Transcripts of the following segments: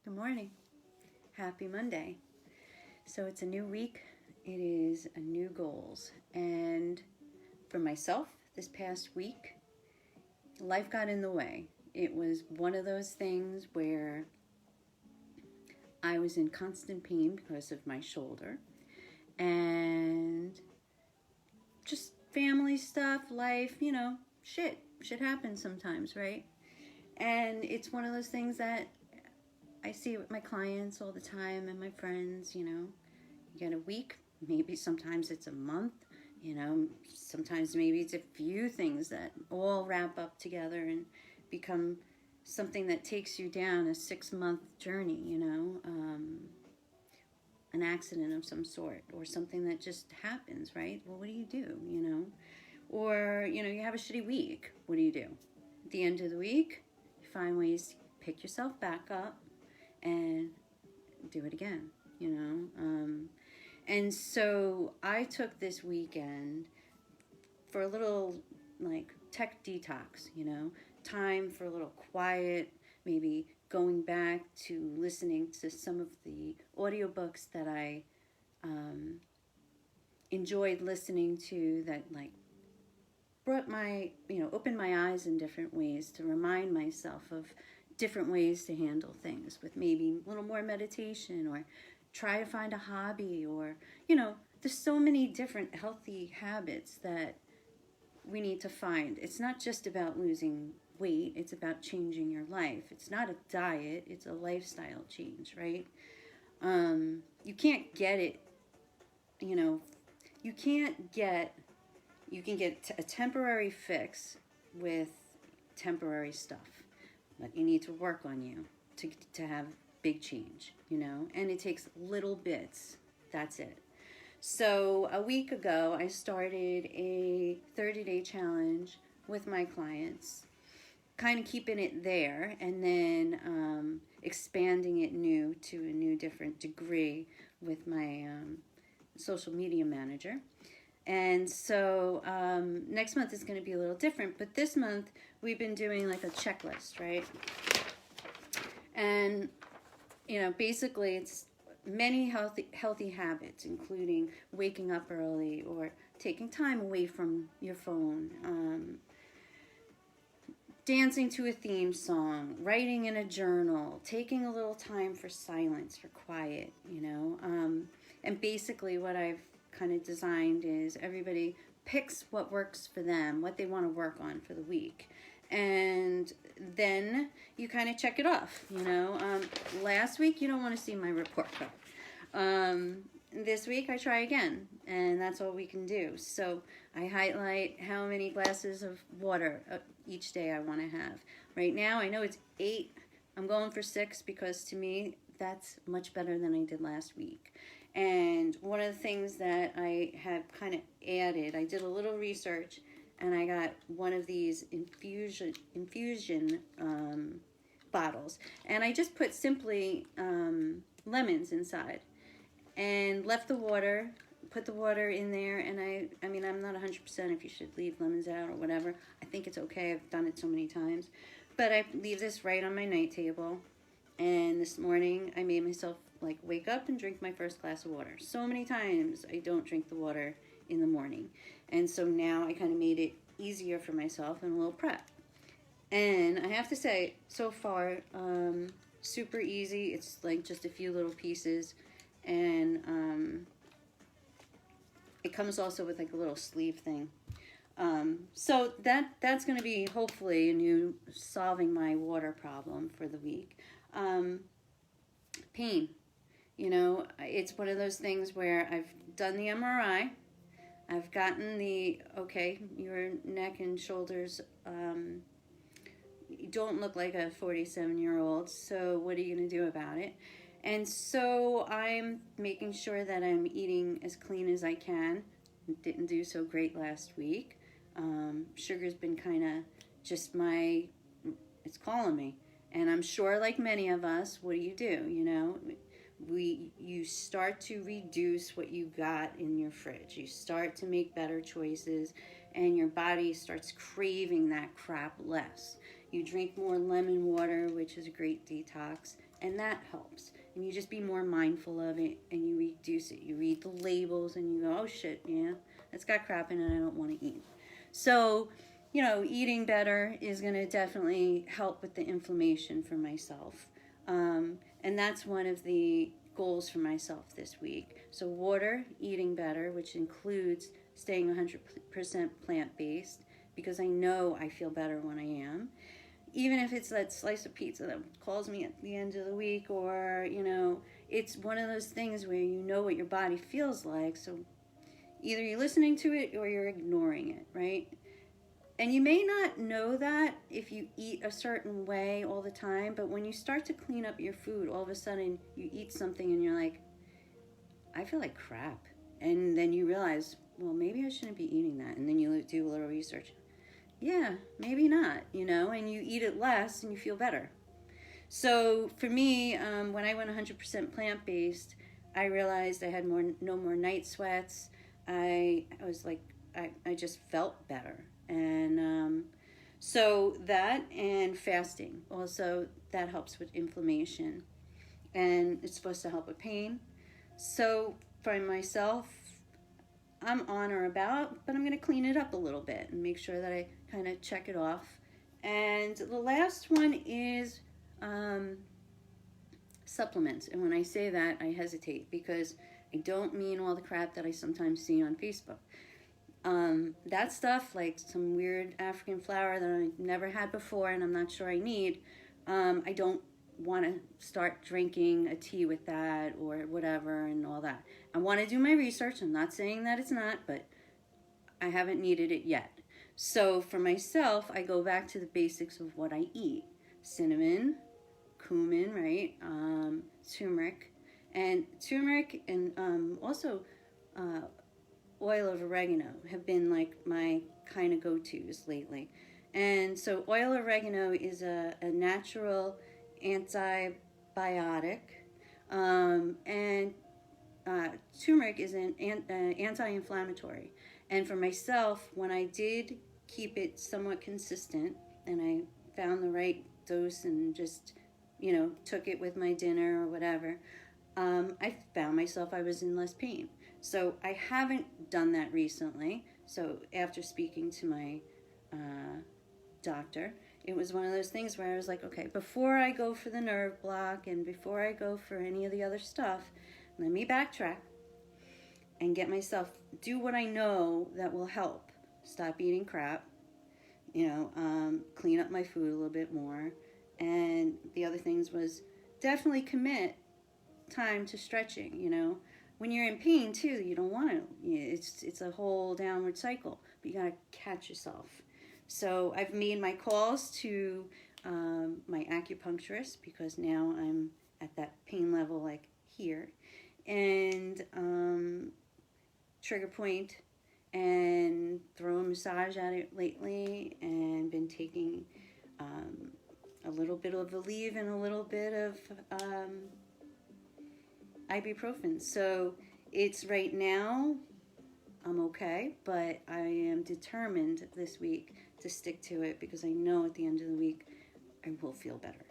Good morning. Happy Monday. So it's a new week. It is a new goals. And for myself, this past week, life got in the way. It was one of those things where I was in constant pain because of my shoulder. And just family stuff, life, shit happens sometimes, right? And it's one of those things that I see with my clients all the time and my friends, you get a week, maybe sometimes it's a month, sometimes maybe it's a few things that all wrap up together and become something that takes you down a 6-month journey, an accident of some sort or something that just happens, right? Well, what do you do, Or, you have a shitty week. What do you do? At the end of the week, you find ways to pick yourself back up and do it again, And so I took this weekend for a little, tech detox, time for a little quiet, maybe going back to listening to some of the audiobooks that I enjoyed listening to that, brought opened my eyes in different ways to remind myself of different ways to handle things with maybe a little more meditation or try to find a hobby or, there's so many different healthy habits that we need to find. It's not just about losing weight. It's about changing your life. It's not a diet. It's a lifestyle change, right? You can't get it, you can get a temporary fix with temporary stuff. But you need to work on you to have big change, and it takes little bits. That's it. So a week ago, I started a 30-day challenge with my clients, kind of keeping it there and then expanding it to a new different degree with my social media manager. And so next month is going to be a little different, but this month we've been doing like a checklist, right? And, basically it's many healthy habits, including waking up early or taking time away from your phone, dancing to a theme song, writing in a journal, taking a little time for silence, for quiet, and basically what I've kind of designed is everybody picks what works for them, what they want to work on for the week. And then you kind of check it off, Last week, you don't want to see my report card. This week, I try again, and that's all we can do. So I highlight how many glasses of water each day I want to have. Right now, I know it's 8. I'm going for 6 because to me, that's much better than I did last week. And one of the things that I have kind of added, I did a little research, and I got one of these infusion bottles. And I just put simply lemons inside and left the water, put the water in there. And I mean, I'm not 100% if you should leave lemons out or whatever. I think it's okay. I've done it so many times. But I leave this right on my night table. And this morning, I made myself wake up and drink my first glass of water. So many times I don't drink the water in the morning. And so now I kind of made it easier for myself and a little prep. And I have to say, so far, super easy. It's just a few little pieces. And it comes also with a little sleeve thing. So that's going to be hopefully a new solving my water problem for the week. Pain. It's one of those things where I've done the MRI. I've gotten your neck and shoulders you don't look like a 47-year-old, so what are you going to do about it? And so I'm making sure that I'm eating as clean as I can. Didn't do so great last week. Sugar's been kind of just it's calling me. And I'm sure like many of us, what do? You start to reduce what you got in your fridge. You start to make better choices, and your body starts craving that crap less. You drink more lemon water, which is a great detox, and that helps. And you just be more mindful of it, and you reduce it. You read the labels, and you go, oh shit, yeah, it's got crap in it, I don't want to eat. So, you know, eating better is going to definitely help with the inflammation for myself. And that's one of the goals for myself this week. So water, eating better, which includes staying 100% plant-based, because I know I feel better when I am. Even if it's that slice of pizza that calls me at the end of the week, or, you know, it's one of those things where you know what your body feels like, so either you're listening to it or you're ignoring it, right? And you may not know that if you eat a certain way all the time, but when you start to clean up your food, all of a sudden you eat something and you're like, I feel like crap. And then you realize, well, maybe I shouldn't be eating that. And then you do a little research. Yeah, maybe not, you know, and you eat it less and you feel better. So for me, when I went 100% plant-based, I realized I had no more night sweats. I was like, I just felt better. And so that, and fasting also, that helps with inflammation, and it's supposed to help with pain. So for myself, I'm on or about, but I'm going to clean it up a little bit and make sure that I kind of check it off. And the last one is supplements. And when I say that, I hesitate, because I don't mean all the crap that I sometimes see on Facebook. That stuff, like some weird African flower that I've never had before and I'm not sure I need, I don't want to start drinking a tea with that or whatever and all that. I want to do my research. I'm not saying that it's not, but I haven't needed it yet. So for myself, I go back to the basics of what I eat. Cinnamon, cumin, right? Turmeric, and also oil of oregano have been like my kind of go-tos lately. And so oil of oregano is a natural antibiotic, and turmeric is an anti-inflammatory. And for myself, when I did keep it somewhat consistent and I found the right dose and just, you know, took it with my dinner or whatever, I found myself, I was in less pain. So I haven't done that recently. So after speaking to my doctor, it was one of those things where I was like, okay, before I go for the nerve block and before I go for any of the other stuff, let me backtrack and get myself, do what I know that will help. Stop eating crap, you know, clean up my food a little bit more. And the other things was definitely commit time to stretching, you know. When you're in pain too, you don't want to. It's a whole downward cycle, but you got to catch yourself. So I've made my calls to my acupuncturist, because now I'm at that pain level like here, and trigger point, and throw a massage at it lately, and been taking a little bit of Aleve and a little bit of ibuprofen. So it's right now, I'm okay, but I am determined this week to stick to it, because I know at the end of the week I will feel better.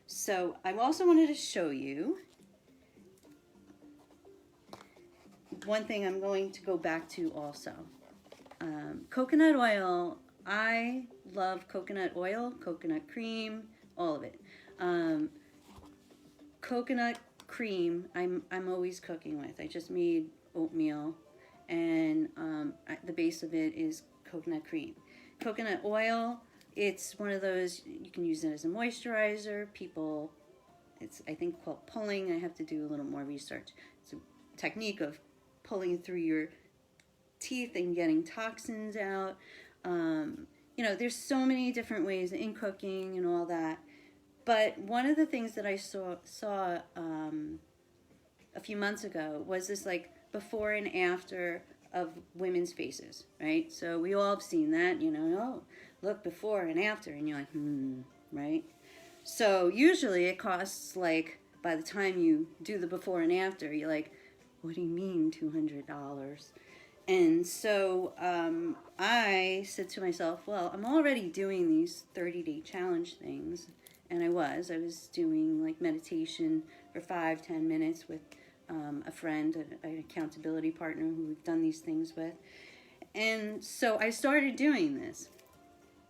So I also wanted to show you one thing I'm going to go back to also. Coconut oil. I love coconut oil, coconut cream, all of it. Coconut cream I'm always cooking with. I just made oatmeal, and the base of it is coconut cream. Coconut oil, it's one of those, you can use it as a moisturizer. People, it's I think called pulling. I have to do a little more research. It's a technique of pulling through your teeth and getting toxins out. You know, there's so many different ways in cooking and all that. But one of the things that I saw a few months ago was this like before and after of women's faces, right? So we all have seen that, you know, oh, look, before and after, and you're like, right? So usually it costs like, by the time you do the before and after, you're like, what do you mean $200? And so I said to myself, well, I'm already doing these 30-day challenge things. And I was doing like meditation for 5-10 minutes with a friend, an accountability partner who we've done these things with. And so I started doing this.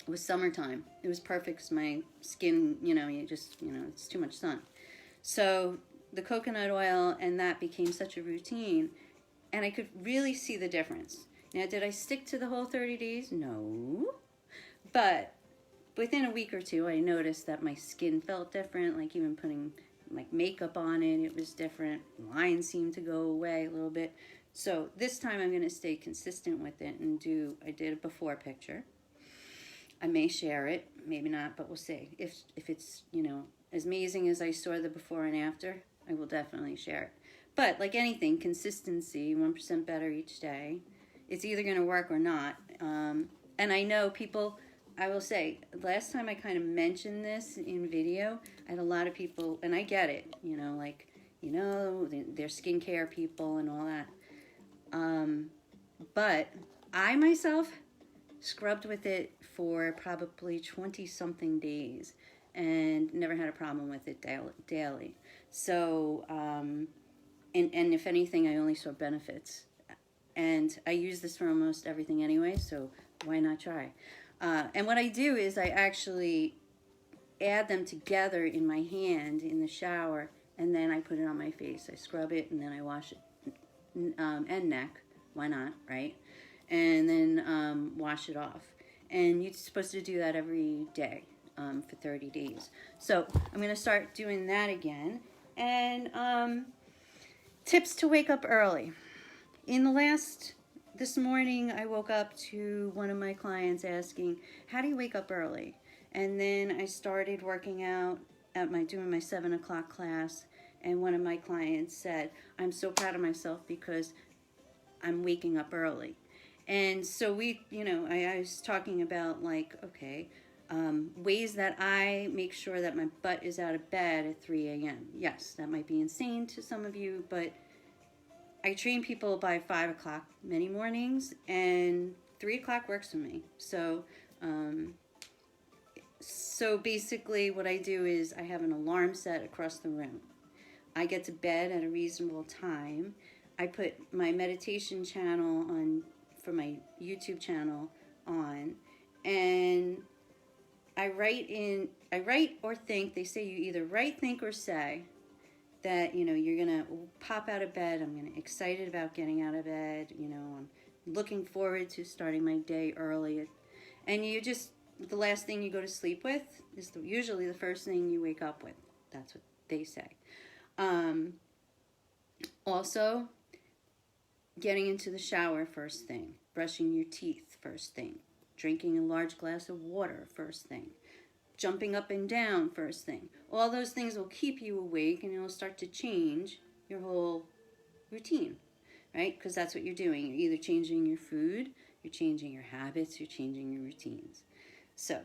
It was summertime. It was perfect because my skin, it's too much sun. So the coconut oil and that became such a routine, and I could really see the difference. Now, did I stick to the whole 30 days? No. But within a week or two, I noticed that my skin felt different, like even putting like makeup on it, it was different. Lines seemed to go away a little bit. So this time I'm going to stay consistent with it and I did a before picture. I may share it, maybe not, but we'll see. If it's, as amazing as I saw the before and after, I will definitely share it. But like anything, consistency, 1% better each day. It's either going to work or not. And I know people, I will say, last time I kind of mentioned this in video, I had a lot of people, and I get it, they're skincare people and all that. But I myself scrubbed with it for probably 20-something days and never had a problem with it daily. So, and if anything, I only saw benefits. And I use this for almost everything anyway, so why not try? And what I do is I actually add them together in my hand in the shower, and then I put it on my face. I scrub it, and then I wash it, and neck. Why not, right? And then wash it off. And you're supposed to do that every day for 30 days. So I'm going to start doing that again. And tips to wake up early. This morning, I woke up to one of my clients asking, how do you wake up early? And then I started working out doing my 7 o'clock class. And one of my clients said, I'm so proud of myself because I'm waking up early. And so I was talking about ways that I make sure that my butt is out of bed at 3 a.m. Yes, that might be insane to some of you, but I train people by 5 o'clock many mornings, and 3 o'clock works for me. So basically what I do is I have an alarm set across the room. I get to bed at a reasonable time. I put my meditation channel on for my YouTube channel on, and I write or think. They say you either write, think, or say that you're gonna pop out of bed. I'm excited about getting out of bed. I'm looking forward to starting my day early, and the last thing you go to sleep with is usually the first thing you wake up with. That's what they say. Also, getting into the shower first thing, brushing your teeth first thing, drinking a large glass of water first thing, jumping up and down first thing. All those things will keep you awake, and it'll start to change your whole routine, right? Because that's what you're doing. You're either changing your food, you're changing your habits, you're changing your routines. So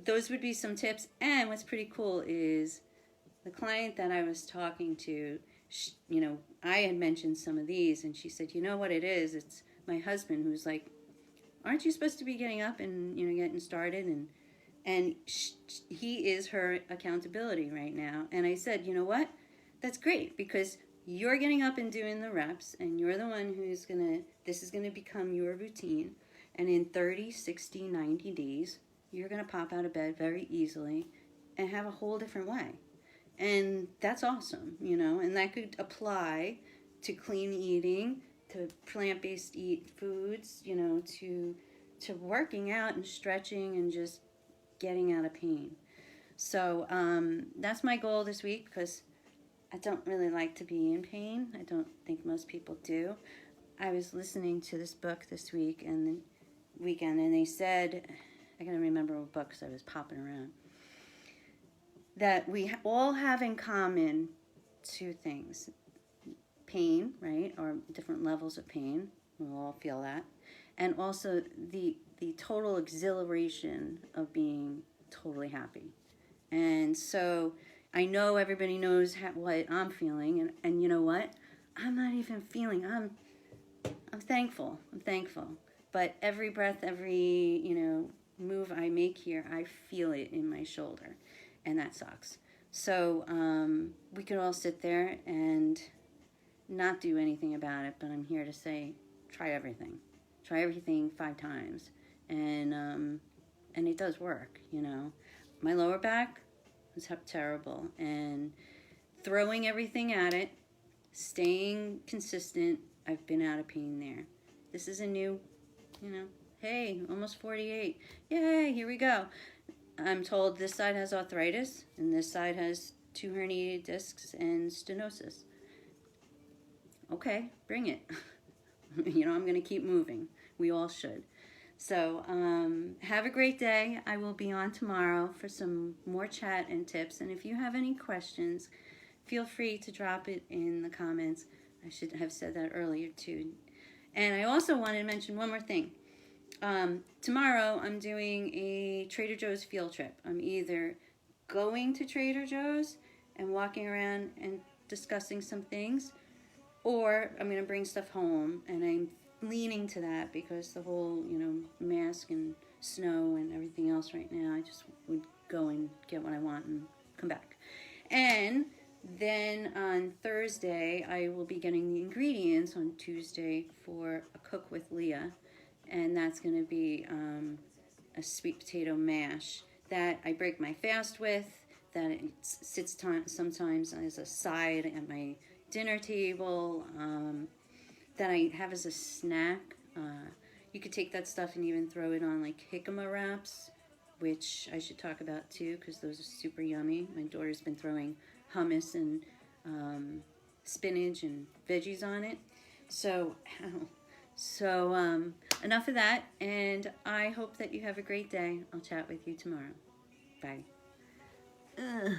those would be some tips. And what's pretty cool is the client that I was talking to, I had mentioned some of these, and she said, you know what it is? It's my husband who's like, aren't you supposed to be getting up and, getting started? And he is her accountability right now. And I said, you know what? That's great, because you're getting up and doing the reps, and you're the one this is going to become your routine. And in 30, 60, 90 days, you're going to pop out of bed very easily and have a whole different way. And that's awesome, and that could apply to clean eating, to plant-based foods, to working out and stretching and just getting out of pain. So that's my goal this week, because I don't really like to be in pain. I don't think most people do. I was listening to this book this week and the weekend, and they said, I gotta remember what book because I was popping around, that we all have in common two things. Pain, right, or different levels of pain. We'll all feel that. And also the total exhilaration of being totally happy. And so I know everybody knows what I'm feeling, and you know what? I'm not even feeling, I'm thankful. I'm thankful. But every breath, every, move I make here, I feel it in my shoulder. And that sucks. So we could all sit there and not do anything about it. But I'm here to say, try everything. Try everything 5 times. And it does work, My lower back was terrible. And throwing everything at it, staying consistent, I've been out of pain there. This is a new, hey, almost 48. Yay, here we go. I'm told this side has arthritis and this side has 2 herniated discs and stenosis. Okay, bring it. I'm going to keep moving. We all should. So have a great day. I will be on tomorrow for some more chat and tips. And if you have any questions, feel free to drop it in the comments. I should have said that earlier too. And I also wanted to mention one more thing. Tomorrow I'm doing a Trader Joe's field trip. I'm either going to Trader Joe's and walking around and discussing some things, or I'm going to bring stuff home. And I'm leaning to that because the whole, mask and snow and everything else right now, I just would go and get what I want and come back. And then on Thursday, I will be getting the ingredients on Tuesday for a Cook with Leah. And that's going to be a sweet potato mash that I break my fast with, that it sits sometimes as a side at my dinner table, that I have as a snack. You could take that stuff and even throw it on like jicama wraps, which I should talk about too, because those are super yummy. My daughter's been throwing hummus and spinach and veggies on it. So enough of that, and I hope that you have a great day. I'll chat with you tomorrow. Bye. Ugh.